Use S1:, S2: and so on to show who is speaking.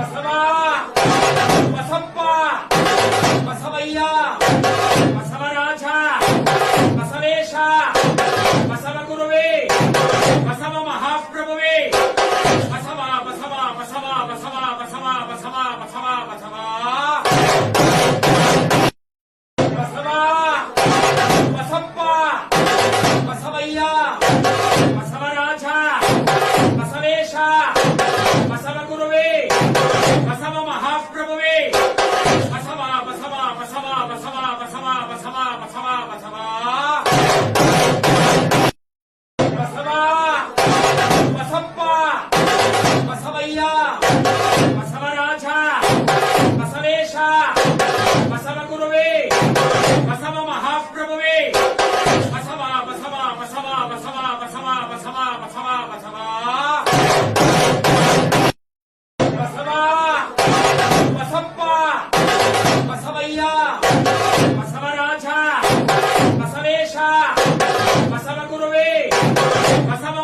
S1: Basava Basappa Basavayya Basavaraj Basavesha ಬಸವಗುರುವೇ Basava ಮಹಾಪ್ರಭುವೇ Basava Basava Basava Basava Basava Basava Basava Basava Basava Basappa Basavayya Basavaraj Basavesha ಬಸವಗುರುವೇ Basava ಮಹಾಪ್ರಭುವೇ Basava Basava Basava Basava Basava Basava Basava Basava Basava Basappa Basavayya Basavaraj Basavesha ಬಸವಗುರುವೇ Basava ಮಹಾಪ್ರಭುವೇ Basava Basava Basava Basava Basava Basava Basava Basava Basava Basappa Basavayya Basavaraj Basavesha ಬಸವಗುರುವೇ Basava